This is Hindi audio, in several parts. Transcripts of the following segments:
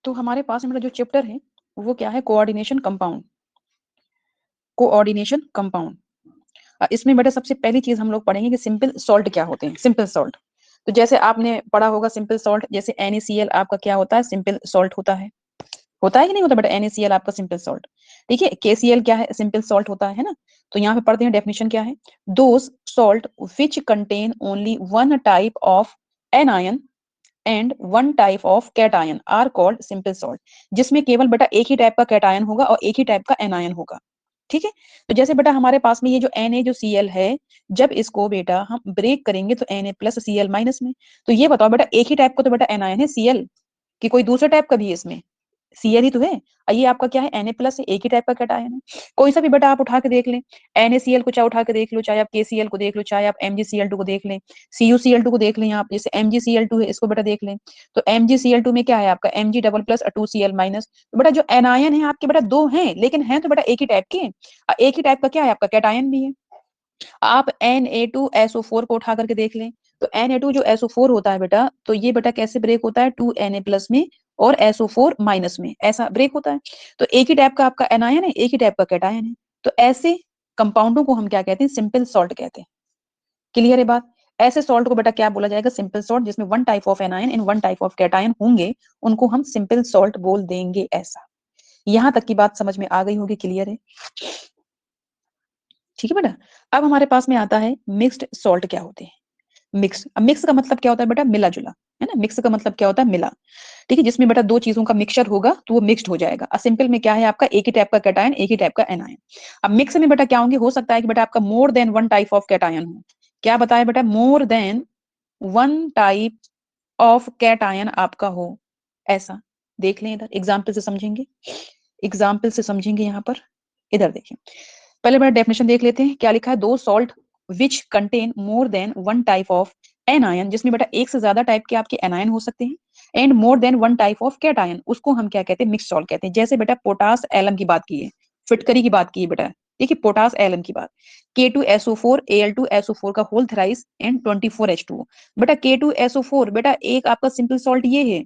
तो हमारे पास में जो चैप्टर है वो क्या है, कोऑर्डिनेशन कंपाउंड। कोऑर्डिनेशन कंपाउंड, इसमें बेटा सबसे पहली चीज हम लोग पढ़ेंगे कि सिंपल सॉल्ट क्या होते हैं। सिंपल सॉल्ट, तो जैसे आपने पढ़ा होगा सिंपल सॉल्ट, जैसे NaCl आपका क्या होता है, सिंपल सॉल्ट होता है कि नहीं होता बेटा, NaCl आपका सिंपल सॉल्ट। ठीक है, KCl क्या है, सिंपल सॉल्ट होता है ना। तो यहाँ पे पढ़ते हैं डेफिनेशन क्या है। Those salt which contain only one type of anion and one type of cation are called simple salt. जिसमें केवल बेटा एक ही टाइप का कैटायन होगा और एक ही टाइप का एनायन होगा। ठीक है, तो जैसे बेटा हमारे पास में ये जो Na जो Cl है, जब इसको बेटा हम ब्रेक करेंगे तो Na प्लस Cl माइनस में, तो ये बताओ बेटा एक ही टाइप का तो बेटा एनायन है Cl, कि कोई दूसरे टाइप का भी है इसमें, Cl ही तो है। और ये आपका क्या है, Na प्लस है, एक ही टाइप का कैटायन है। कोई सा भी बेटा आप उठा के देख लें, NaCl को चाहे उठा के देख लो, चाहे आप KCl को देख लो, चाहे आप MgCl2 को देख लें, CuCl2 को देख लें, आप जैसे MgCl2 है इसको बेटा देख लें, तो MgCl2 में क्या है आपका Mg double plus 2Cl minus. तो बेटा जो एनायन है आपके बेटा दो हैं, लेकिन हैं तो बेटा एक ही टाइप के, एक ही टाइप का क्या है आपका कैटायन भी है। आप Na2SO4 को उठा करके देख लें, तो Na2 जो SO4 होता है बेटा, तो ये बेटा कैसे ब्रेक होता है, 2Na प्लस में और SO4 माइनस में, ऐसा ब्रेक होता है। तो एक ही टाइप का आपका एनायन है, एक ही टाइप का कैटायन है। तो ऐसे कंपाउंडों को हम क्या कहते हैं, सिंपल सॉल्ट कहते हैं। क्लियर है बात। ऐसे सॉल्ट को बेटा क्या बोला जाएगा, सिंपल सॉल्ट, जिसमें one type of anion and one type of cation होंगे, उनको हम सिंपल सॉल्ट बोल देंगे। ऐसा, यहां तक की बात समझ में आ गई होगी, क्लियर है। ठीक है बेटा, अब हमारे पास में आता है मिक्स्ड सॉल्ट क्या होते हैं। मिक्स, अब मिक्स का मतलब क्या होता है बेटा, मिला जुला, है ना। मिक्स का मतलब क्या होता है, मिला। ठीक है, जिसमें बेटा दो चीजों का मिक्सचर होगा तो वो मिक्स्ड हो जाएगा। सिंपल में क्या है आपका, एक ही टाइप का कैटायन, एक ही टाइप का एनायन। अब मिक्स में बेटा क्या होंगे, हो सकता है कि बेटा आपका more than one type of cation हो। क्या बताया बेटा, more than one type of cation आपका हो, ऐसा। देख लें इधर, एग्जाम्पल से समझेंगे, एग्जाम्पल से समझेंगे यहाँ पर। इधर देखिए, पहले बड़ा डेफिनेशन देख लेते हैं, क्या लिखा है, दो salt which contain more than one type of anion, जिसमें बेटा एक से ज्यादा टाइप के आपके एनायन हो सकते हैं, and more than one type of cation, उसको हम क्या कहते हैं, मिक्स सॉल्ट कहते हैं। जैसे बेटा पोटास एलम की बात की है, फिटकरी की बात की है बेटा, देखिए पोटास एलम की बात, K2SO4 Al2SO4 का होल थ्राइस एंड 24H2O। बेटा K2SO4 बेटा एक आपका सिंपल सॉल्ट ये है,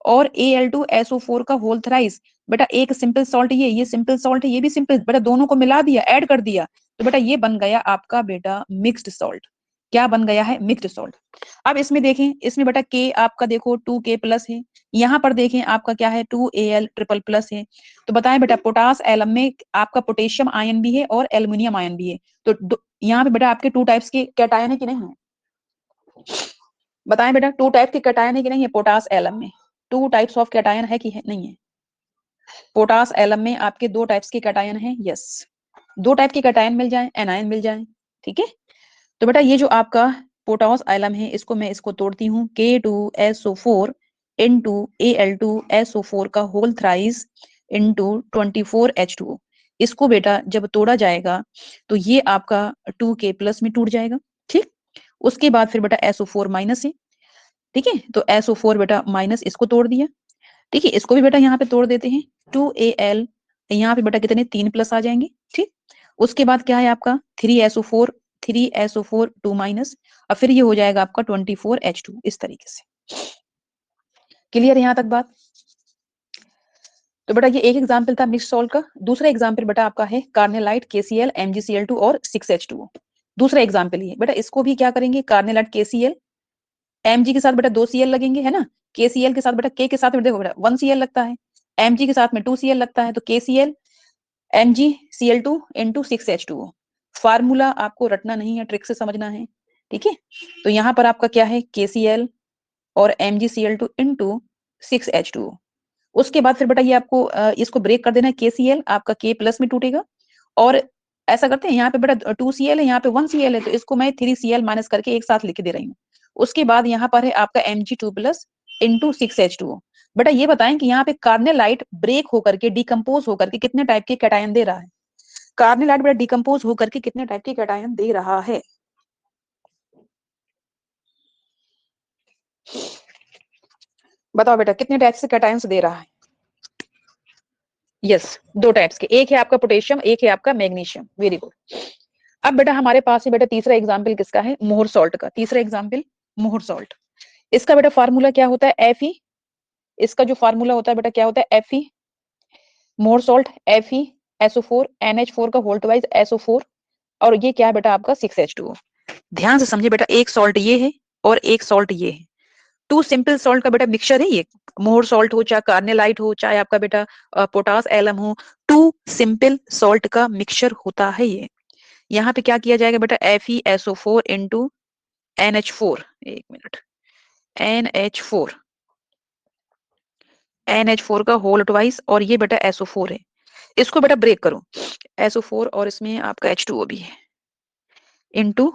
और Al2SO4 का होल थ्राइस बेटा एक सिंपल सॉल्ट ये सिंपल सॉल्ट है, ये भी सिंपल, बेटा दोनों को मिला दिया, ऐड कर दिया, तो बेटा ये बन गया आपका बेटा मिक्स्ड सॉल्ट। क्या बन गया है, मिक्स्ड सॉल्ट। अब इसमें देखें, इसमें बेटा K आपका देखो 2K प्लस है, यहाँ पर देखें आपका क्या है 2Al ट्रिपल प्लस है। तो बताएं बेटा पोटास एलम में आपका पोटेशियम आयन भी है और एल्युमिनियम आयन भी है, तो यहाँ पे बेटा आपके टू टाइप्स के कैटायन है कि नहीं है, बताएं बेटा टू टाइप के कैटायन है कि नहीं है, पोटास एलम में टू टाइप्स ऑफ कैटायन है कि है नहीं है। पोटास एलम में आपके दो टाइप्स के कैटायन हैं, यस, दो टाइप के कैटायन मिल जाए, एनायन मिल जाए। ठीक है, तो बेटा ये जो आपका पोटास एलम है, इसको मैं इसको तोड़ती हूँ, K2SO4 इंटू Al2SO4 का होल थ्राइस इंटू 24H2O। इसको बेटा जब तोड़ा जाएगा तो ये आपका 2K प्लस में टूट जाएगा। ठीक, उसके बाद फिर बेटा SO4 माइनस है। ठीक है, तो SO4 बेटा माइनस, इसको तोड़ दिया। ठीक है, इसको भी बेटा यहाँ पे तोड़ देते हैं, 2Al, यहाँ पे बेटा कितने, 3 प्लस आ जाएंगे। ठीक, उसके बाद क्या है आपका 3SO4, 3SO4 2 माइनस, और फिर ये हो जाएगा आपका 24H2, इस तरीके से। क्लियर है यहाँ तक बात। तो बेटा ये एक एग्जाम्पल था मिक्स सॉल्ट का। दूसरा एग्जाम्पल बेटा आपका है कार्नेलाइट KCl MgCl2 और 6H2O। दूसरा एग्जाम्पल ये बेटा, इसको भी क्या करेंगे, कार्नेलाइट KCl, Mg के साथ बेटा 2Cl लगेंगे, है ना। KCl के साथ बेटा K के साथ देखो बेटा 1Cl लगता है, Mg के साथ में 2Cl लगता है, तो KCl MgCl2 into 6H2O। Formula आपको रटना नहीं है, ट्रिक से समझना है। ठीक है, तो यहाँ पर आपका क्या है, KCl और MgCl2 इंटू 6H2O। उसके बाद फिर बेटा ये आपको इसको ब्रेक कर देना है, KCl आपका K प्लस में टूटेगा, और ऐसा करते हैं यहाँ पे बेटा 2Cl है, यहाँ पे 1Cl है, तो इसको मैं 3Cl माइनस करके एक साथ लिख दे रही हूँ। उसके बाद यहाँ पर है आपका Mg2 प्लस इंटू 6H2O। बेटा ये बताएं कि यहाँ पे कार्नेलाइट ब्रेक होकर के डिकम्पोज होकर के कितने टाइप के कैटायन दे रहा है, कार्नेलाइट बेटा डिकम्पोज होकर के कितने टाइप के कैटायन दे रहा है। बताओ बेटा कितने टाइप से कैटायंस दे रहा है। यस, दो टाइप्स के, एक है आपका पोटेशियम, एक है आपका मैग्नीशियम, वेरी गुड। अब बेटा हमारे पास है बेटा तीसरा एग्जाम्पल किसका है, मोहर सॉल्ट का। तीसरा एग्जाम्पल मोहर सॉल्ट, इसका बेटा फार्मूला क्या होता है, Fe इसका जो फार्मूला होता है बेटा क्या होता है, Fe मोर सॉल्ट FeSO4 NH4 का होल ट्वाइस SO4 और ये क्या है बेटा आपका 6H2O। ध्यान से समझे बेटा, एक सॉल्ट ये है और एक सॉल्ट ये है, टू सिंपल सॉल्ट का बेटा मिक्सचर है ये। मोर सॉल्ट हो चाहे कार्नेलाइट हो चाहे आपका बेटा पोटास एलम हो, टू सिंपल सॉल्ट का मिक्सचर होता है ये। यहाँ पे क्या किया जाएगा बेटा, FeSO4 इंटू NH4, एक मिनट, NH4 NH4 का होल ट्वाइस और ये बेटा SO4 है, इसको बेटा ब्रेक करो, SO4 और इसमें आपका H2O भी है इंटू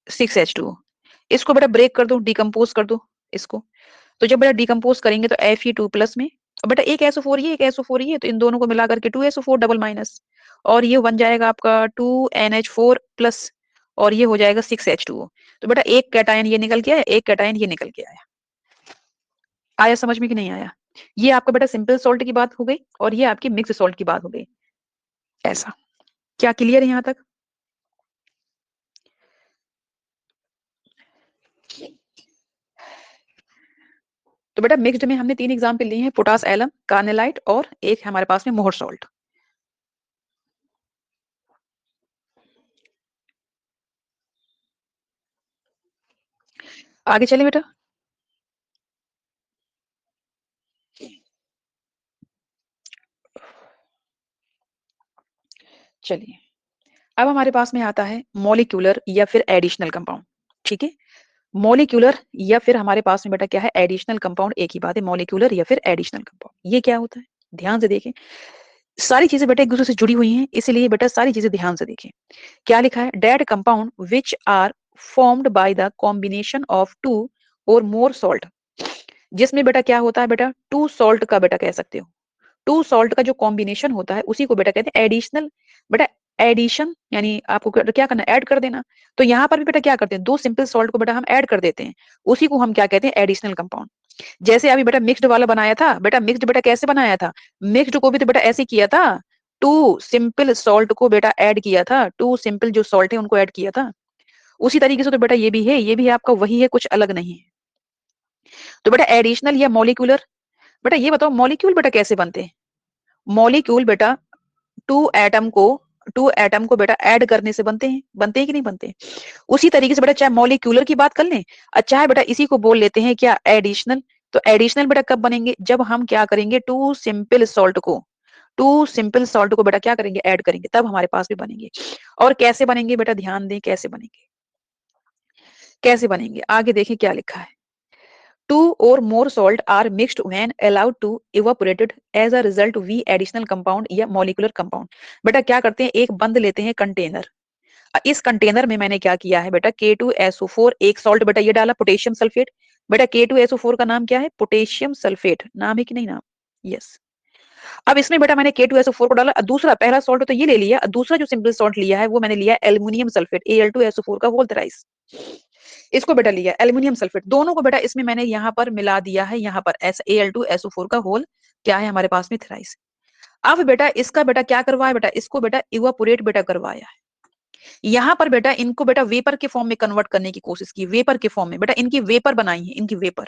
6H2O, इसको बेटा ब्रेक कर दो, डिकम्पोज कर दो इसको। तो जब बेटा डिकम्पोज करेंगे तो Fe2 प्लस में, और बेटा एक SO4 ये एक SO4 ये, तो इन दोनों को मिला करके 2SO4 डबल माइनस, और ये बन जाएगा आपका 2NH4 प्लस, और ये हो जाएगा 6H2O। तो बेटा एक कैटायन ये निकल के आया, एक कैटायन ये निकल के आया। आया समझ में कि नहीं आया? ये आपका बेटा सिंपल सॉल्ट की बात हो गई और ये आपकी मिक्स सॉल्ट की बात हो गई। ऐसा क्या क्लियर है यहाँ तक? तो बेटा मिक्स्ड में हमने 3 एग्जाम्पल लिए हैं, पोटास एलम, कार्नेलाइट और एक हमारे पास में मोहर सॉल्ट। आगे चले बेटा, चलिए अब हमारे पास में आता है मॉलिक्यूलर या फिर एडिशनल कंपाउंड। ठीक है, मॉलिक्यूलर या फिर हमारे पास में बेटा क्या है, एडिशनल कंपाउंड, एक ही बात है, मॉलिक्यूलर या फिर एडिशनल कंपाउंड। ये क्या होता है, ध्यान से देखें, सारी चीजें बेटा एक दूसरे से जुड़ी हुई हैं, इसलिए बेटा सारी चीजें ध्यान से देखें। क्या लिखा है, that compound which are formed by the combination of two और मोर सॉल्ट, जिसमें बेटा क्या होता है बेटा, टू सॉल्ट का बेटा कह सकते हो, टू सॉल्ट का जो कॉम्बिनेशन होता है उसी को बेटा कहते हैं एडिशनल। बेटा एडिशन यानी आपको क्या करना, ऐड कर देना। तो यहाँ पर भी बेटा क्या करते हैं, दो सिंपल सॉल्ट को बेटा हम ऐड कर देते हैं, उसी को हम क्या कहते हैं, एडिशनल कंपाउंड। जैसे अभी बेटा मिक्स्ड वाला बनाया था, बेटा मिक्स्ड बेटा कैसे बनाया था, मिक्स्ड को भी तो बेटा ऐसे किया था, टू सिंपल सॉल्ट को बेटा ऐड किया था, टू सिंपल जो सॉल्ट है उनको ऐड किया था। उसी तरीके से तो बेटा ये भी है, ये भी आपका वही है, कुछ अलग नहीं है। तो बेटा एडिशनल या मॉलिक्यूलर, बेटा ये बताओ मॉलिक्यूल बेटा कैसे बनते हैं, मॉलिक्यूल बेटा टू एटम को बेटा ऐड करने से बनते हैं कि नहीं बनते। उसी तरीके से बेटा चाहे मॉलिक्यूलर की बात कर लें, चाहे बेटा इसी को बोल लेते हैं क्या, एडिशनल। तो एडिशनल बेटा कब बनेंगे, जब हम क्या करेंगे, टू सिंपल सॉल्ट को बेटा क्या करेंगे, ऐड करेंगे, तब हमारे पास भी बनेंगे। और कैसे बनेंगे बेटा, ध्यान दें कैसे बनेंगे, कैसे बनेंगे, आगे देखें क्या लिखा है। Two or more salt are mixed when allowed to evaporated as a result V additional compound या molecular compound। बेटा क्या करते हैं, एक बंद लेते हैं कंटेनर, इस कंटेनर में मैंने क्या किया है बेटा, K2SO4 एक सॉल्ट बेटा ये डाला, पोटेशियम सल्फेट। बेटा K2SO4 का नाम क्या है, पोटेशियम सल्फेट, नाम है कि नहीं नाम, यस। अब इसमें बेटा मैंने K2SO4 को डाला, दूसरा पहला सॉल्ट तो ये ले लिया, दूसरा जो सिंपल सॉल्ट लिया है वो मैंने लिया एल्युमिनियम सल्फेट Al2SO4 का होल थ्राइस, इसको बेटा लिया एल्युमिनियम सल्फेट, दोनों को बेटा इसमें मैंने यहाँ पर मिला दिया है, यहाँ पर Al2SO4 का होल क्या है हमारे पास में, थ्राइस। अब बेटा इसका बेटा क्या करवाया बेटा, इसको बेटा इवापोरेट बेटा करवाया है, यहाँ पर बेटा इनको बेटा वेपर के फॉर्म में कन्वर्ट करने की कोशिश की, वेपर के फॉर्म में बेटा इनकी वेपर बनाई है, इनकी वेपर।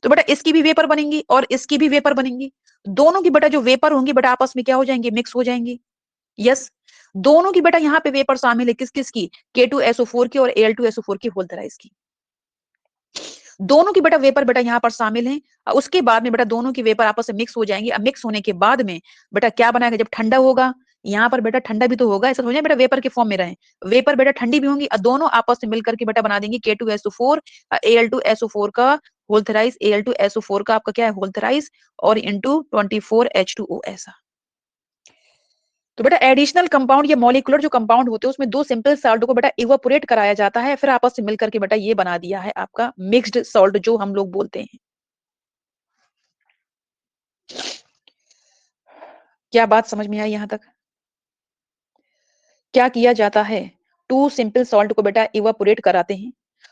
तो बेटा इसकी भी वेपर बनेंगी और इसकी भी वेपर बनेंगी, दोनों की बेटा जो वेपर होंगी बेटा आपस में क्या हो जाएंगे, मिक्स हो जाएंगी, यस। दोनों की बेटा यहाँ पे वेपर शामिल है, किस किस की, K2SO4 की और Al2SO4 की होल थ्राइस की, दोनों की बेटा वेपर बेटा यहाँ पर शामिल है। उसके बाद में बेटा दोनों की वेपर आपस में मिक्स हो जाएंगी, अब मिक्स होने के बाद में बेटा क्या बनाएगा, जब ठंडा होगा, यहाँ पर बेटा ठंडा भी तो होगा, ऐसा समझे बेटा वेपर के फॉर्म में रहे, वेपर बेटा ठंडी भी होंगी और दोनों आपस में मिलकर के बेटा बना देंगे K2SO4 Al2SO4 का होल थ्राइस, Al2SO4 का आपका क्या है, होल थ्राइस, और इंटू 24H2O ऐसा। तो बेटा एडिशनल कंपाउंड या मॉलिक्यूलर जो कंपाउंड होते हैं उसमें दो सिंपल सॉल्ट को बेटा इवापोरेट कराया जाता है, फिर आपस में मिलकर के बेटा ये बना दिया है आपका मिक्स्ड सॉल्ट जो हम लोग बोलते हैं। क्या बात समझ में आई यहां तक? क्या किया जाता है, टू सिंपल सॉल्ट को बेटा इवापोरेट कराते हैं,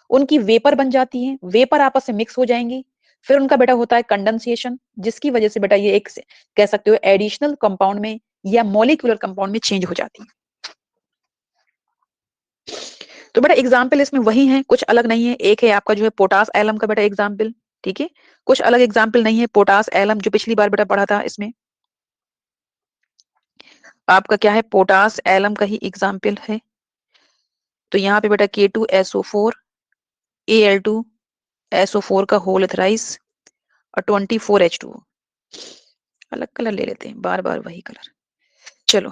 उनकी वेपर बन जाती है, वेपर आपस में मिक्स हो जाएंगी, फिर उनका बेटा होता है कंडेंसेशन, जिसकी वजह से बेटा ये एक कह सकते हो एडिशनल कंपाउंड में या मॉलिक्यूलर कंपाउंड में चेंज हो जाती है। तो बेटा एग्जाम्पल इसमें वही है, कुछ अलग नहीं है, एक है आपका जो है पोटास एलम का बेटा एग्जाम्पल, ठीक है, कुछ अलग एग्जाम्पल नहीं है। पोटास एलम जो पिछली बार बेटा पढ़ा था, इसमें आपका क्या है, पोटास एलम का ही एग्जाम्पल है। तो यहाँ पे बेटा K2SO4 Al2SO4 का होल एथराइज और 24H2O। अलग कलर ले लेते हैं, बार बार वही कलर। चलो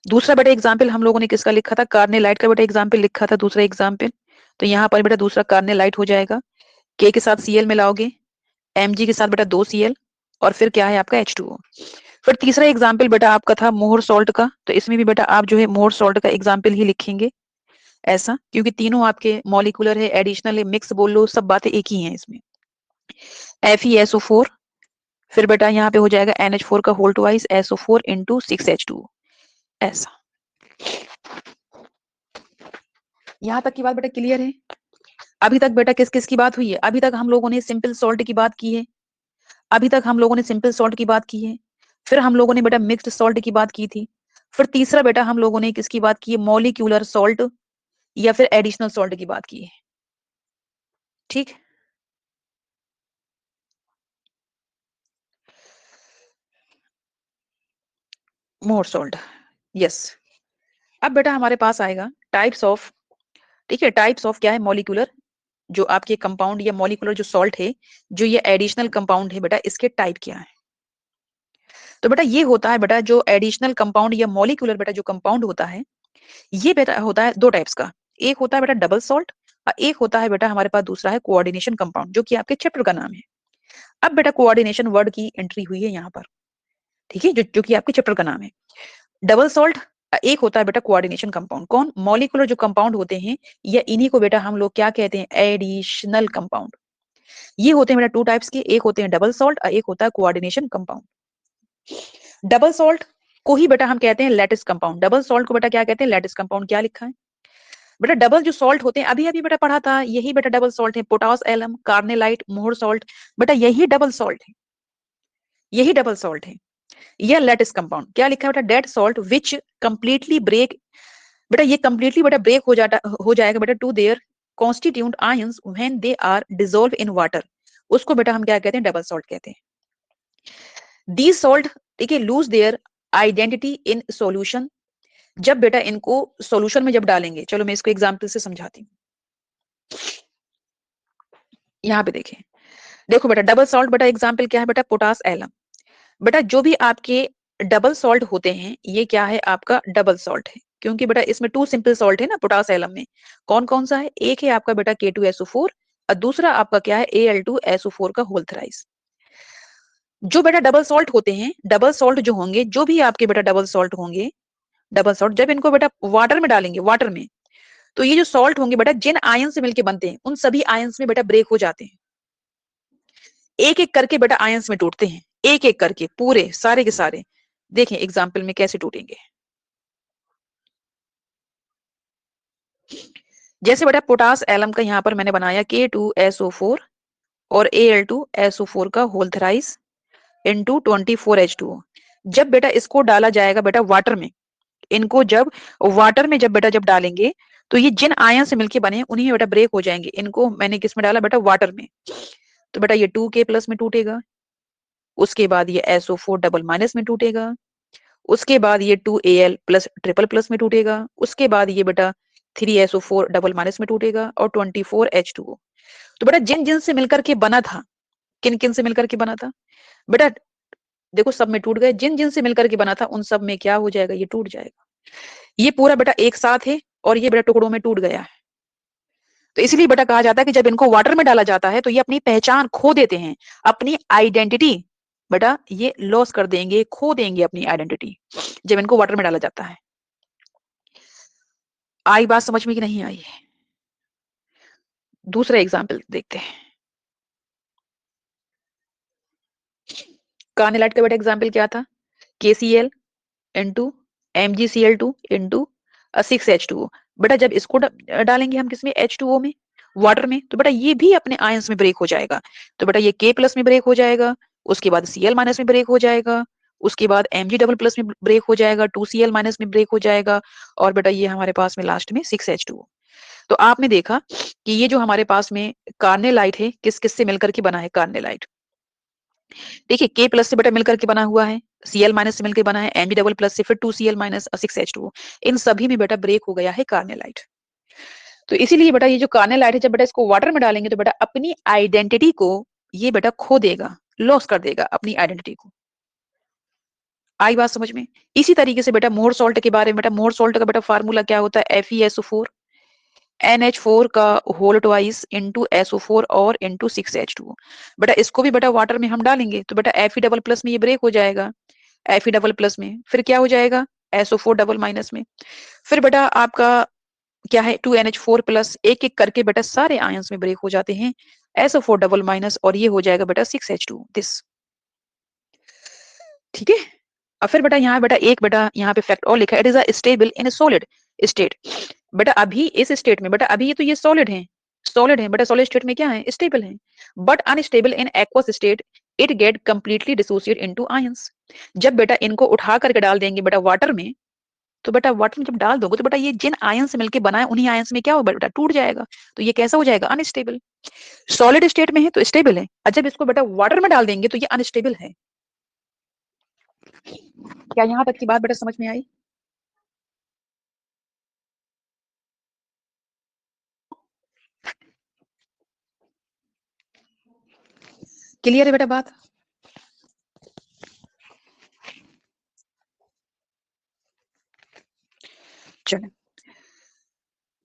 दूसरा बेटा एग्जाम्पल हम लोगों ने किसका लिखा था, कार्नेलाइट का बेटा एग्जाम्पल लिखा था, दूसरा एग्जाम्पल। तो यहाँ पर बेटा दूसरा कार्नेलाइट हो जाएगा, K के साथ Cl मिलाओगे, Mg के साथ बेटा 2 Cl और फिर क्या है आपका H2O। फिर तीसरा एग्जाम्पल बेटा आपका था मोहर सॉल्ट का। तो इसमें भी बेटा आप जो है मोहर सॉल्ट का एग्जाम्पल ही लिखेंगे ऐसा, क्योंकि तीनों आपके मॉलिक्यूलर है, एडिशनल है, मिक्स बोल लो, सब बातें एक ही हैं इसमें। FeSO4, फिर बेटा यहाँ पे हो जाएगा NH4 का whole twice SO4 into 6H2O ऐसा। यहाँ तक की बात बेटा क्लियर है? अभी तक बेटा किस किस की बात हुई है? अभी तक हम लोगों ने सिंपल सॉल्ट की बात की है, अभी तक हम लोगों ने सिंपल सॉल्ट की बात की है, फिर हम लोगों ने बेटा मिक्स्ड सॉल्ट की बात की थी, फिर तीसरा बेटा हम लोगों ने किसकी बात की है, मॉलिक्यूलर सॉल्ट या फिर एडिशनल सॉल्ट की बात की है। ठीक, मोर सॉल्ट, यस। अब बेटा हमारे पास आएगा टाइप्स ऑफ, ठीक है, टाइप्स ऑफ क्या है, मॉलिक्यूलर, जो आपके कंपाउंड या मॉलिक्यूलर जो सॉल्ट है, जो ये एडिशनल कंपाउंड है बेटा, इसके टाइप क्या है। तो बेटा ये होता है बेटा, जो एडिशनल कंपाउंड या मॉलिक्यूलर बेटा जो कंपाउंड होता है, ये बेटा होता है दो टाइप्स का। एक होता है बेटा डबल सॉल्ट और एक होता है बेटा हमारे पास दूसरा है कोऑर्डिनेशन कंपाउंड, जो कि आपके चैप्टर का नाम है। अब बेटा कोऑर्डिनेशन वर्ड की एंट्री हुई है यहाँ पर, ठीक है, जो कि आपके चैप्टर का नाम है। डबल सॉल्ट, एक होता है बेटा कोऑर्डिनेशन कंपाउंड। कौन, मॉलिक्यूलर जो कंपाउंड होते हैं, या इन्हीं को बेटा हम लोग क्या कहते हैं, एडिशनल कंपाउंड। ये होते हैं बेटा टू टाइप्स के, एक होते हैं डबल सॉल्ट और एक होता है कोऑर्डिनेशन कंपाउंड। डबल सॉल्ट को ही बेटा हम कहते हैं लैटिस कंपाउंड। डबल सॉल्ट को बेटा क्या कहते हैं, लैटिस कंपाउंड। क्या लिखा है बेटा, डबल जो सॉल्ट होते हैं, अभी अभी बेटा पढ़ा था, यही बेटा डबल सॉल्ट है, potash alum, carnallite, Mohr salt, बेटा यही डबल सॉल्ट है, यही डबल सॉल्ट है। यह लैटिस कंपाउंड क्या लिखा है बेटा, that salt which completely break, बेटा ये कंप्लीटली बेटा ब्रेक हो जाएगा बेटा to their constituent ions when they are dissolve in water, उसको बेटा हम क्या कहते हैं, डबल सॉल्ट कहते हैं। दी सॉल्ट, ठीक है, lose their identity in solution, जब बेटा इनको सॉल्यूशन में जब डालेंगे, चलो मैं इसको एग्जांपल से समझाती हूँ। यहाँ पे देखें, देखो बेटा डबल सॉल्ट बेटा एग्जांपल क्या है बेटा, पोटास एलम। बेटा जो भी आपके डबल सॉल्ट होते हैं, ये क्या है आपका डबल सॉल्ट है, क्योंकि बेटा इसमें टू सिंपल सॉल्ट है ना पोटास एलम में। कौन कौन सा है, एक है आपका बेटा K2SO4 और दूसरा आपका क्या है Al2SO4 का होल थ्राइस। जो बेटा डबल सॉल्ट होते हैं, डबल सॉल्ट जो होंगे, जो भी आपके बेटा डबल सॉल्ट होंगे, डबल सॉल्ट जब इनको बेटा वाटर में डालेंगे, वाटर में, तो ये जो सॉल्ट होंगे बेटा जिन आयन से मिलके बनते हैं, उन सभी आयंस में बेटा ब्रेक हो जाते हैं, एक एक करके बेटा आयंस में टूटते हैं, एक एक करके पूरे सारे के सारे। देखें एग्जाम्पल में कैसे टूटेंगे। जैसे बेटा पोटास एलम का यहाँ पर मैंने बनाया K2SO4 और Al2SO4 का होल थ्राइस इंटू 24H2O। जब बेटा इसको डाला जाएगा बेटा वाटर में, इनको जब वाटर में जब डालेंगे, तो ये जिन आयन से मिलके बने उन्हीं में बेटा ब्रेक हो जाएंगे। इनको मैंने किस में डाला बेटा, वाटर में। तो बेटा ये 2K प्लस में टूटेगा, उसके बाद ये SO4 डबल माइनस में टूटेगा, उसके बाद ये 2Al प्लस ट्रिपल प्लस में टूटेगा, उसके बाद ये बेटा 3SO4 डबल माइनस में टूटेगा और 24H2O। तो बेटा जिन जिन से मिलकर के बना था, किन किन से मिलकर के बना था बेटा, देखो सब में टूट गए, जिन जिन से मिलकर के बना था उन सब में क्या हो जाएगा, ये टूट जाएगा। ये पूरा बेटा एक साथ है और ये बेटा टुकड़ों में टूट गया है। तो इसलिए बेटा कहा जाता है कि जब इनको वाटर में डाला जाता है तो ये अपनी पहचान खो देते हैं, अपनी आइडेंटिटी बेटा ये लॉस कर देंगे, खो देंगे अपनी आइडेंटिटी जब इनको वाटर में डाला जाता है। आई बात समझ में कि नहीं आई? दूसरा एग्जाम्पल देखते हैं। कार्नेलाइट का बेटा एग्जाम्पल क्या था, KCl into MgCl2 into 6H2O। बेटा जब इसको डालेंगे हम किसमें, H2O में, वाटर में, तो बेटा ये भी अपने आयंस में ब्रेक हो जाएगा। तो बेटा ये K प्लस में ब्रेक हो जाएगा, उसके बाद Cl माइनस में ब्रेक हो जाएगा, उसके बाद Mg डबल प्लस में ब्रेक हो जाएगा, 2Cl माइनस में ब्रेक हो जाएगा, और बेटा ये हमारे पास में लास्ट में 6H2O। तो आपने देखा कि ये जो हमारे पास में कार्नेलाइट है किस किस से मिलकर के बना है कार्नेलाइट। देखिए के प्लस से बेटा मिलकर के बना हुआ है, Cl माइनस से मिलकर बना है, Mg डबल प्लस से फिर 2Cl माइनस 6H2O। इन सभी में बेटा ब्रेक हो गया है कार्नेलाइट। तो इसीलिए बेटा ये जो कार्नेलाइट है जब बेटा इसको वाटर में डालेंगे तो बेटा अपनी आइडेंटिटी को ये बेटा खो देगा, लॉस कर देगा अपनी आइडेंटिटी को। आई बात समझ में? इसी तरीके से बेटा मोर सॉल्ट के बारे में, बेटा मोर सॉल्ट का बेटा फार्मूला क्या होता है, FeSO4 NH4 का होल ट्वाइस इंटू SO4 और इंटू 6H2O। बेटा इसको भी बेटा वाटर में हम डालेंगे तो बेटा Fe डबल प्लस में ये ब्रेक हो जाएगा, Fe डबल प्लस में फिर क्या हो जाएगा SO4 डबल माइनस में, फिर बेटा आपका क्या है 2NH4 प्लस, एक एक करके बेटा सारे आयंस में ब्रेक हो जाते हैं, SO4 डबल माइनस और ये हो जाएगा बेटा 6H2 दिस। ठीक है। और फिर बेटा यहाँ बेटा एक बेटा यहाँ पे फैक्ट और लिखा है, it is a stable in solid state. बेटा अभी इस स्टेट में बेटा अभी ये तो ये सॉलिड है बेटा, सॉलिड स्टेट में क्या है स्टेबल है, but unstable in aqueous state it get completely dissociate into ions. जब बेटा इनको उठा करके डाल देंगे बेटा वाटर में, तो बेटा वाटर में जब डाल दोगे तो बेटा ये जिन आयंस से मिलके बना है उन्हीं आयंस में क्या होगा बेटा टूट जाएगा, तो ये कैसा हो जाएगा अनस्टेबल। सॉलिड स्टेट में है तो स्टेबल है, और जब इसको बेटा वाटर में डाल देंगे तो ये अनस्टेबल है। क्या यहाँ तक की बात बेटा समझ में आई? क्लियर है बेटा बात? चलो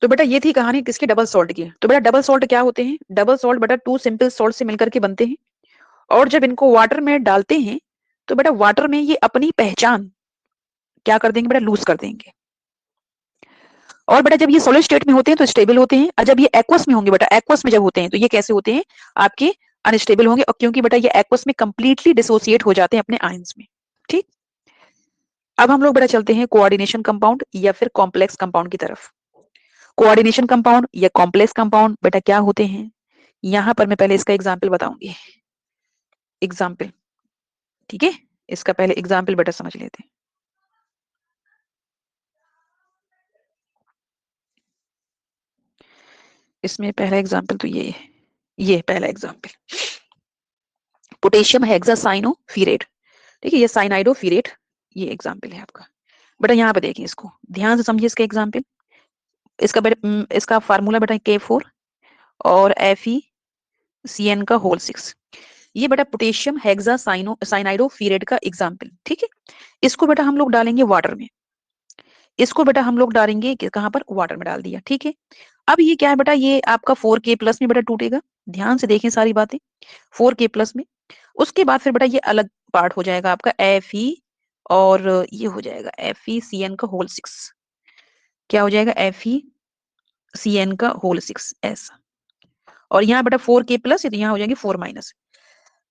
तो बेटा ये थी कहानी किसकी, डबल सॉल्ट की। तो बेटा डबल सॉल्ट क्या होते हैं, डबल सॉल्ट बेटा टू सिंपल सॉल्ट से मिलकर के बनते हैं, और जब इनको वाटर में डालते हैं तो बेटा वाटर में ये अपनी पहचान क्या कर देंगे बेटा लूज कर देंगे। और बेटा जब ये सॉलिड स्टेट में होते हैं तो स्टेबल होते हैं, और जब ये एक्वस में होंगे बेटा, एक्वस में जब होते हैं तो ये कैसे होते हैं आपके अनस्टेबल होंगे, और क्योंकि बेटा ये एक्वस में कंप्लीटली डिसोसिएट हो जाते हैं अपने आयंस में। ठीक। अब हम लोग बेटा चलते हैं कोऑर्डिनेशन कंपाउंड या फिर कॉम्प्लेक्स कंपाउंड की तरफ। कोऑर्डिनेशन कंपाउंड या कॉम्प्लेक्स कंपाउंड बेटा क्या होते हैं, यहाँ पर मैं पहले इसका एग्जाम्पल बताऊंगी। एग्जाम्पल, ठीक है, इसका पहले एग्जाम्पल बेटा समझ लेते हैं। इसमें पहला एग्जाम्पल तो ये है, ये पहला एग्जाम्पल पोटेशियम हेक्सासाइनोफिरेट। ठीक है, ये साइनाइडोफिरेट, ये एग्जाम्पल है आपका। बेटा यहाँ पे देखिए, इसको ध्यान से समझिए इसका एग्जाम्पल। इसका बेटा इसका फार्मूला बेटा K4 और FeCN का होल 6। ये बेटा पोटेशियम साइनाइडोफिरेट का एग्जाम्पल। ठीक है, इसको बेटा हम लोग डालेंगे वाटर में, इसको बेटा हम लोग डालेंगे कहाँ पर, वाटर में डाल दिया। ठीक है, अब ये क्या है बेटा, ये आपका 4K प्लस में बेटा टूटेगा। ध्यान से देखें सारी बातें, 4K प्लस में। उसके बाद फिर बेटा ये अलग पार्ट हो जाएगा आपका Fe, और ये हो जाएगा FeCN का होल 6। क्या हो जाएगा FeCN का होल 6 ऐसा, और यहाँ बेटा 4K प्लस, तो यहाँ हो जाएंगे 4 माइनस।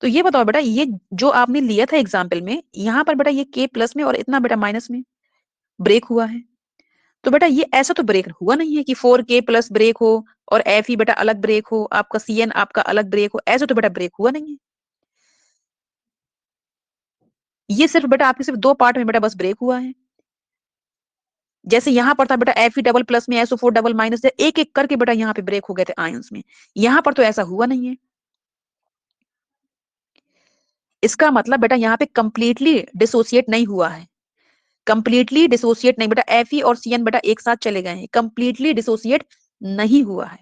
तो ये बताओ बेटा, ये जो आपने लिया था एग्जाम्पल में, यहाँ पर बेटा ये K प्लस में और इतना बेटा माइनस में ब्रेक हुआ है। तो बेटा ये ऐसा तो ब्रेक हुआ नहीं है कि 4K प्लस ब्रेक हो और Fe बेटा अलग ब्रेक हो, आपका CN आपका अलग ब्रेक हो, ऐसा तो बेटा ब्रेक हुआ नहीं है। ये सिर्फ बेटा आपके सिर्फ दो पार्ट में बेटा बस ब्रेक हुआ है। जैसे यहाँ पर था बेटा Fe डबल प्लस में SO4 डबल माइनस से एक एक करके बेटा यहाँ पे ब्रेक हो गए थे आयंस में, यहाँ पर तो ऐसा हुआ नहीं है। इसका मतलब बेटा यहाँ पे कंप्लीटली डिसोसिएट नहीं हुआ है, कंप्लीटली डिसोसिएट नहीं बेटा, Fe और CN बेटा एक साथ चले गए हैं, कंप्लीटली डिसोसिएट नहीं हुआ है।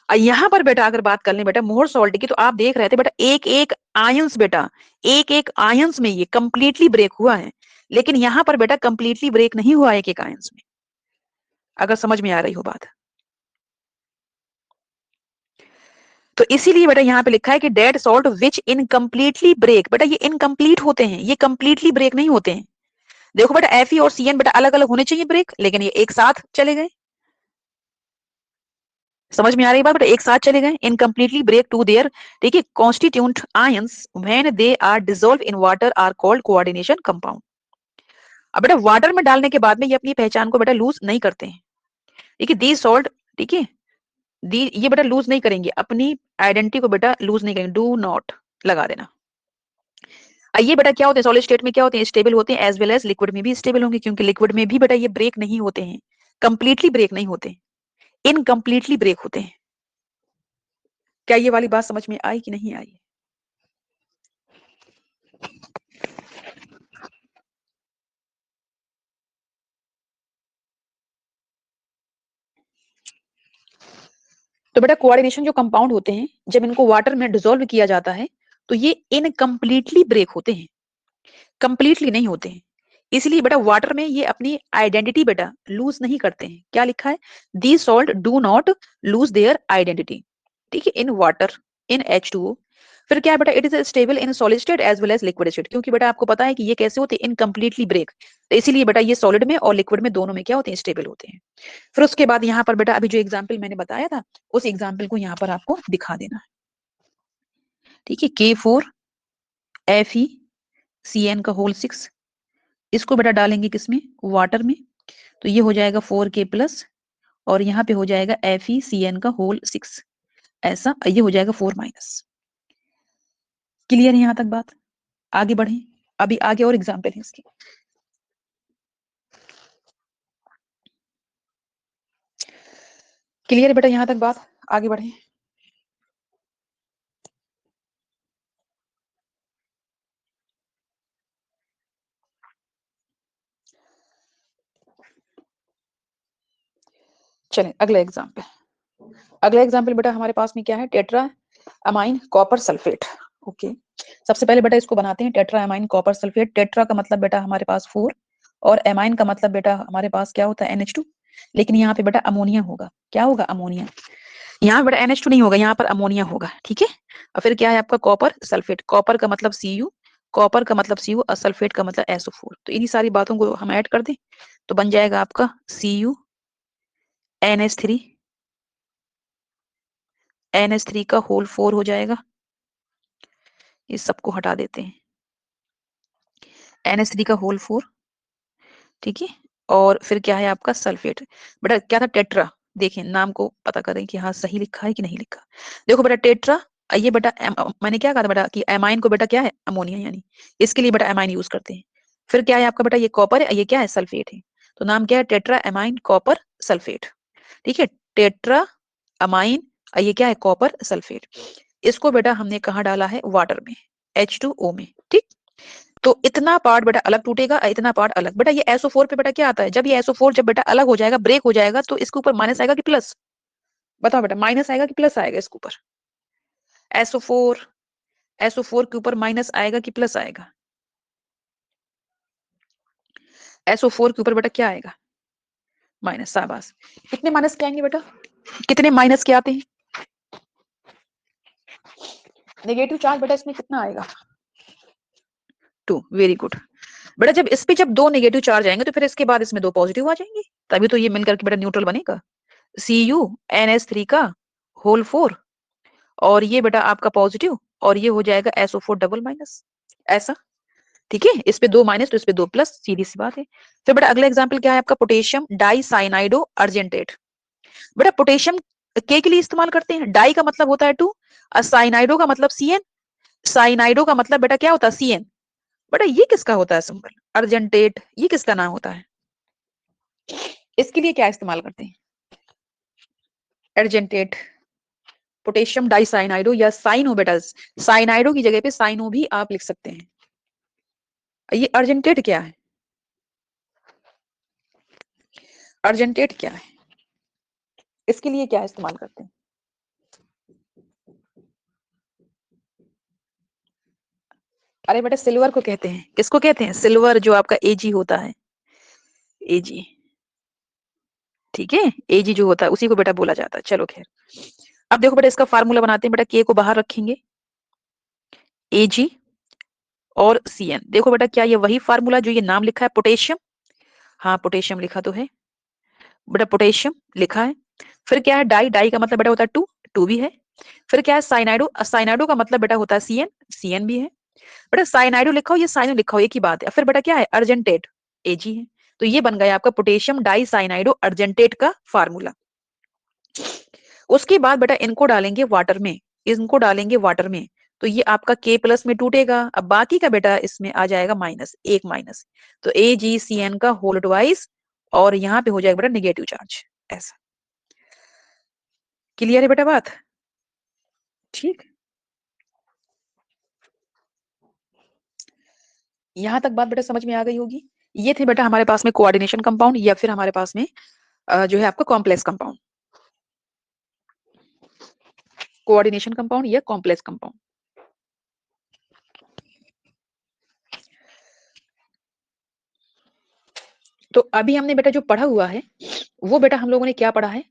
यहाँ पर बेटा अगर बात कर लें बेटा मोर सॉल्ट की, तो आप देख रहे थे बेटा एक एक आयंस बेटा, एक एक आयंस में ये कंप्लीटली ब्रेक हुआ है, लेकिन यहाँ पर बेटा कंप्लीटली ब्रेक नहीं हुआ एक एक आयंस में, अगर समझ में आ रही हो बात। तो इसीलिए बेटा यहाँ पे लिखा है कि that salt which incompletely break, बेटा ये इनकम्प्लीट होते हैं, ये कंप्लीटली ब्रेक नहीं होते हैं। देखो बेटा Fe और CN बेटा अलग अलग होने चाहिए ब्रेक, लेकिन ये एक साथ चले गए। समझ में आ रही है बात बेटा, एक साथ चले गए, इनकम्प्लीटली ब्रेक टू देयर, देखिए constituent ions when they are dissolve in water are called coordination compound. अब बेटा वाटर में डालने के बाद में ये अपनी पहचान को बेटा लूज नहीं करते हैं। ठीक है, दी सॉल्ट, ठीक है, दी ये बेटा लूज नहीं करेंगे अपनी आइडेंटिटी को, बेटा लूज नहीं करेंगे, डू नॉट लगा देना। ये बेटा क्या होते हैं, सॉलिड स्टेट में क्या होते हैं, स्टेबल होते हैं, एज वेल एज लिक्विड में भी स्टेबल होंगे, क्योंकि लिक्विड में भी बेटा ये ब्रेक नहीं होते हैं, कंप्लीटली ब्रेक नहीं होते, इनकम्प्लीटली ब्रेक होते हैं। क्या ये वाली बात समझ में आई कि नहीं आई? तो बेटा कोऑर्डिनेशन जो कंपाउंड होते हैं, जब इनको वाटर में डिसॉल्व किया जाता है तो ये इनकम्प्लीटली ब्रेक होते हैं, कंप्लीटली नहीं होते हैं। इसलिए बेटा वाटर में ये अपनी आइडेंटिटी बेटा लूज नहीं करते हैं। क्या लिखा है, दी salt do not lose their identity. ठीक है, इन वाटर, इन H2O। फिर क्या है बेटा, it is stable in solid state as well as liquid state, क्योंकि बेटा आपको पता है कि ये कैसे होते हैं, इनकम्प्लीटली ब्रेक। तो इसीलिए बेटा ये सॉलिड में और लिक्विड में दोनों में क्या होते हैं, स्टेबल होते हैं। फिर उसके बाद यहाँ पर बेटा अभी जो एग्जाम्पल मैंने बताया था, उस एग्जाम्पल को यहाँ पर आपको दिखा देना है। ठीक है, K4FeCN का होल 6, इसको बेटा डालेंगे किसमें, वाटर में, तो ये हो जाएगा 4K+ और यहाँ पे हो जाएगा FeCN का होल 6, ऐसा ये हो जाएगा 4-। क्लियर है यहाँ तक बात? आगे बढ़े, अभी आगे और एग्जाम्पल है इसकी। क्लियर है बेटा यहाँ तक बात? आगे बढ़े। चलें अगला एग्जाम्पल। अगला एग्जाम्पल बेटा हमारे पास में क्या है, tetra amine copper sulphate. Okay, सबसे पहले बेटा इसको बनाते हैं, tetra amine copper sulphate. Tetra का मतलब बेटा हमारे पास 4 और अमाइन का मतलब बेटा हमारे पास क्या होता है, NH2। लेकिन यहाँ पे बेटा अमोनिया होगा, क्या होगा, अमोनिया। यहाँ बेटा NH2 नहीं होगा, यहाँ पर अमोनिया होगा। ठीक है, और फिर क्या है आपका कॉपर सल्फेट, कॉपर का मतलब Cu, कॉपर का मतलब Cu और सल्फेट का मतलब SO4। तो इन्हीं सारी बातों को हम ऐड कर दें तो बन जाएगा आपका CuNH3, NH3 का होल 4 हो जाएगा। इस सबको हटा देते हैं, NH3 का होल 4। ठीक है, और फिर क्या है आपका सल्फेट। बेटा क्या था, टेट्रा। देखें नाम को पता करें कि हाँ सही लिखा है कि नहीं लिखा। देखो बेटा टेट्रा, ये बेटा मैंने क्या कहा था बेटा कि एमाइन को बेटा क्या है, अमोनिया, यानी इसके लिए बेटा एमाइन यूज करते हैं। फिर क्या है आपका बेटा, ये कॉपर है, ये क्या है, सल्फेट है। तो नाम क्या है, टेट्रा एमाइन कॉपर सल्फेट। ठीक है, टेट्रा अमाइन, ये क्या है, कॉपर सल्फेट। इसको बेटा हमने कहाँ डाला है, वाटर में, H2O में। ठीक, तो इतना पार्ट बेटा अलग टूटेगा, इतना पार्ट अलग। बेटा ये SO4 पे बेटा क्या आता है, जब ये SO4 जब बेटा अलग हो जाएगा, ब्रेक हो जाएगा, तो इसके ऊपर माइनस आएगा कि प्लस, बताओ बेटा, माइनस आएगा कि प्लस आएगा इसके ऊपर, SO4, SO4 के ऊपर माइनस आएगा कि प्लस आएगा, SO4 के ऊपर बेटा क्या आएगा, माइनस। शाबाश, कितने माइनस के आएंगे बेटा, कितने माइनस के आते हैं, नेगेटिव चार्ज बेटा इसमें कितना आएगा, 2। वेरी गुड बेटा, जब इस पे जब 2 नेगेटिव चार्ज आएंगे तो फिर इसके बाद इसमें 2 पॉजिटिव आ जाएंगे, तभी तो ये मिलकर के बेटा न्यूट्रल बनेगा। CuNH3 का होल 4 और ये बेटा आपका पॉजिटिव, और ये हो जाएगा SO4 डबल माइनस, ऐसा। ठीक है, इस पे 2 माइनस तो इस पे 2 प्लस, सीधी सी बात है। फिर बेटा अगला एग्जांपल क्या है आपका, पोटेशियम डाइसाइनाइडो अर्जेंटेट। बेटा पोटेशियम के लिए इस्तेमाल करते हैं, डाई का मतलब होता है 2 और साइनाइडो का मतलब CN, साइनाइडो का मतलब बेटा क्या होता है, CN। बेटा ये किसका होता है सिंबल, अर्जेंटेट, ये किसका नाम होता है, इसके लिए क्या इस्तेमाल करते हैं, अर्जेंटेट, पोटेशियम डाइसाइनाइडो या साइनो। बेटा साइनाइडो की जगह पे साइनो भी आप लिख सकते हैं। ये अर्जेंटेट क्या है, अर्जेंटेट क्या है, इसके लिए क्या इस्तेमाल करते हैं, अरे बेटा सिल्वर को कहते हैं, किसको कहते हैं, सिल्वर, जो आपका Ag होता है, Ag। ठीक है, Ag जो होता है उसी को बेटा बोला जाता है। चलो खैर, अब देखो बेटा इसका फार्मूला बनाते हैं। बेटा K को बाहर रखेंगे, Ag और CN। देखो बेटा क्या ये वही फार्मूला जो ये नाम लिखा है, पोटेशियम, हाँ पोटेशियम लिखा तो है बेटा, पोटेशियम लिखा है। फिर क्या है, डाई, डाई का मतलब बेटा होता है 2, 2 भी है। फिर क्या है, साइनाइडो, साइनाइडो का मतलब बेटा होता है CN, CN भी है। बेटा साइनाइडो लिखा हो या साइनो लिखा हो एक ही बात है। फिर बेटा क्या है, अर्जेंटेट, Ag है। तो ये बन गया आपका पोटेशियम डाई साइनाइडो अर्जेंटेट का फार्मूला। उसके बाद बेटा इनको डालेंगे वाटर में, इनको डालेंगे वाटर में, तो ये आपका K प्लस में टूटेगा। अब बाकी का बेटा इसमें आ जाएगा माइनस, एक माइनस, तो AgCN का होल ट्वाइस, और यहाँ पे हो जाएगा बेटा निगेटिव चार्ज। ऐसा क्लियर है बेटा बात? ठीक, यहां तक बात बेटा समझ में आ गई होगी। ये थे बेटा हमारे पास में कोऑर्डिनेशन कंपाउंड, या फिर हमारे पास में जो है आपका कॉम्प्लेक्स कंपाउंड, कोऑर्डिनेशन कंपाउंड या कॉम्प्लेक्स कंपाउंड। तो अभी हमने बेटा जो पढ़ा हुआ है वो बेटा हम लोगों ने क्या पढ़ा है,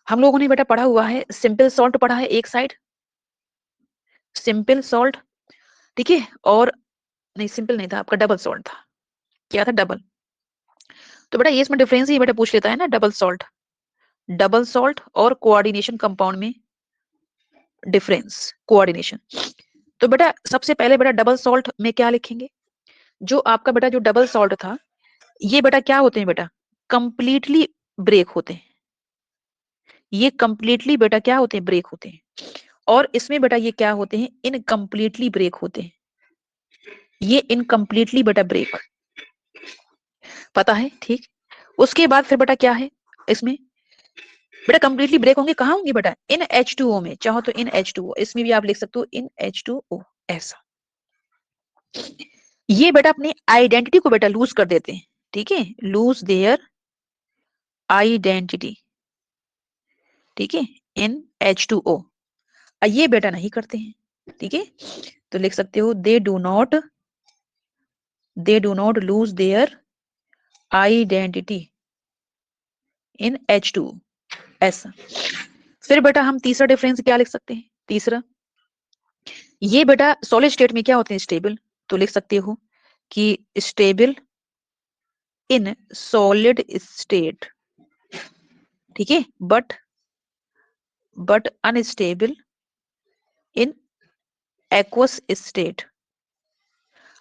हम लोगों ने बेटा पढ़ा हुआ है सिंपल सॉल्ट पढ़ा है एक साइड, सिंपल सॉल्ट, ठीक है, और नहीं सिंपल नहीं था आपका, डबल सॉल्ट था। क्या था? डबल। तो बेटा ये इसमें डिफरेंस ही बेटा पूछ लेता है ना, डबल सॉल्ट और कोऑर्डिनेशन कंपाउंड में डिफरेंस, कोऑर्डिनेशन। तो बेटा सबसे पहले बेटा डबल सॉल्ट में क्या लिखेंगे, जो आपका बेटा जो डबल सॉल्ट था, ये बेटा क्या होते हैं बेटा, कंप्लीटली ब्रेक होते हैं, ये कंप्लीटली बेटा क्या होते हैं, ब्रेक होते हैं। और इसमें बेटा ये क्या होते हैं, इनकम्प्लीटली ब्रेक होते हैं, ये इनकम्प्लीटली बेटा ब्रेक, पता है? ठीक। उसके बाद फिर बेटा क्या है इसमें, बेटा कंप्लीटली ब्रेक होंगे कहाँ होंगे बेटा, इन H2O में, चाहो तो इन H2O, इसमें भी आप लिख सकते हो इन H2O। ऐसा, ये बेटा अपनी आइडेंटिटी को बेटा लूज कर देते हैं, ठीक है, लूज देयर आइडेंटिटी, ठीक है, इन H2O। ये बेटा नहीं करते हैं, ठीक है, तो लिख सकते हो they do not lose their identity in H2O। ऐसा। फिर बेटा हम तीसरा डिफरेंस क्या लिख सकते हैं, तीसरा, ये बेटा सॉलिड स्टेट में क्या होते हैं, स्टेबल, तो लिख सकते हो कि स्टेबल इन सॉलिड स्टेट, ठीक है, but unstable in aqueous state.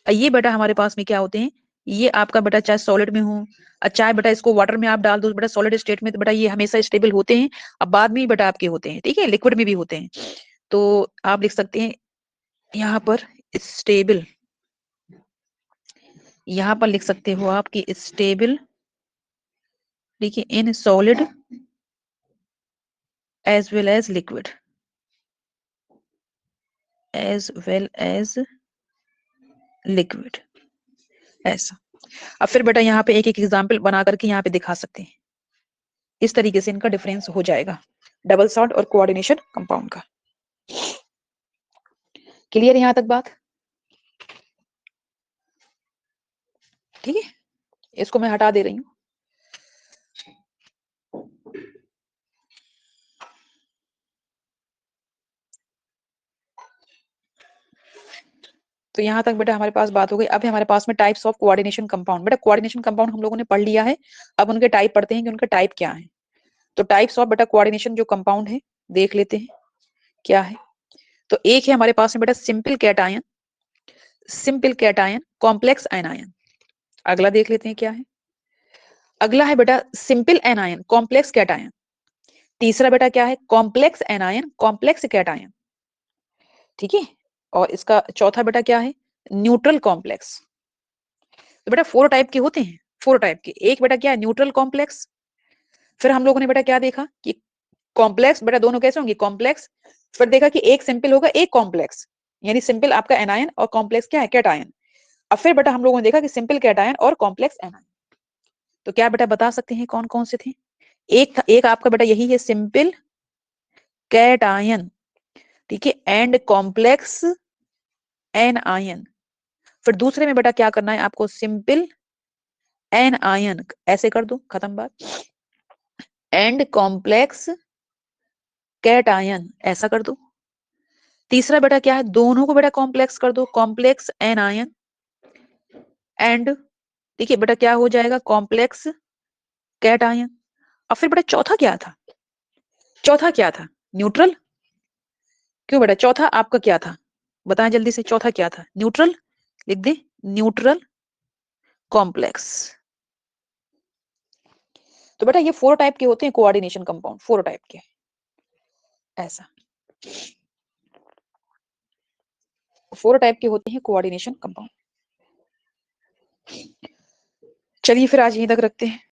ये बेटा हमारे पास में क्या होते हैं, ये आपका बेटा चाहे सॉलिड में हो, चाहे बेटा इसको वाटर में आप डाल दो बेटा सॉलिड स्टेट में, तो बेटा ये हमेशा स्टेबल होते हैं। अब बाद में बेटा आपके होते हैं, ठीक है, लिक्विड में भी होते हैं। तो आप लिख सकते हैं यहाँ पर स्टेबल, यहाँ पर लिख सकते हो आप कि स्टेबल, देखिए, in solid as well as liquid, as well as liquid. ऐसा। अब फिर बेटा यहाँ पे एक एक एग्जाम्पल बना करके यहाँ पे दिखा सकते हैं, इस तरीके से इनका डिफरेंस हो जाएगा डबल सॉल्ट और कोऑर्डिनेशन कंपाउंड का। क्लियर यहाँ तक बात? ठीक है, इसको मैं हटा दे रही हूँ। तो यहाँ तक बेटा हमारे पास बात हो गई। अब हमारे पास में टाइप्स ऑफ कोऑर्डिनेशन कंपाउंड। बेटा कोऑर्डिनेशन कंपाउंड हम लोगों ने पढ़ लिया है, अब उनके टाइप पढ़ते हैं कि उनका टाइप क्या है। तो टाइप्स ऑफ बेटा कोऑर्डिनेशन जो कंपाउंड है देख लेते हैं क्या है। तो एक है हमारे पास में बेटा सिंपल कैटायन कॉम्प्लेक्स एनायन। अगला देख लेते हैं क्या है। अगला है बेटा सिंपल एनायन कॉम्प्लेक्स कैटायन। तीसरा बेटा क्या है, कॉम्प्लेक्स एनायन कॉम्प्लेक्स कैटायन, ठीक है। और इसका चौथा बेटा क्या है, न्यूट्रल कॉम्प्लेक्स। तो बेटा 4 टाइप के होते हैं, 4 टाइप के। एक बेटा क्या है, न्यूट्रल कॉम्प्लेक्स। फिर हम लोगों ने बेटा क्या देखा कि कॉम्प्लेक्स बेटा दोनों कैसे होंगे, कॉम्प्लेक्स। फिर देखा कि एक सिंपल होगा एक कॉम्प्लेक्स, यानी सिंपल आपका एनायन और कॉम्प्लेक्स क्या है, कैटायन। अब फिर बेटा हम लोगों ने देखा कि सिंपल कैटायन और कॉम्प्लेक्स एनायन। तो क्या बेटा बता सकते हैं कौन कौन से थे। एक आपका बेटा यही है सिंपल कैटायन, ठीक है, एंड कॉम्प्लेक्स एनायन। फिर दूसरे में बेटा क्या करना है आपको, सिंपल एनायन, ऐसे कर दो, खत्म बात, एंड कॉम्प्लेक्स कैटायन, ऐसा कर दो। तीसरा बेटा क्या है, दोनों को बेटा कॉम्प्लेक्स कर दो, कॉम्प्लेक्स एनायन एंड, ठीक है बेटा क्या हो जाएगा, कॉम्प्लेक्स कैटायन। और फिर बेटा चौथा क्या था, चौथा क्या था, न्यूट्रल। क्यों बेटा चौथा आपका क्या था, बताएं जल्दी से, चौथा क्या था, न्यूट्रल, लिख दे, न्यूट्रल कॉम्प्लेक्स। तो बेटा ये 4 टाइप के होते हैं कोऑर्डिनेशन कंपाउंड, 4 टाइप के। ऐसा। 4 टाइप के होते हैं कोऑर्डिनेशन कंपाउंड। चलिए फिर आज यहीं तक रखते हैं।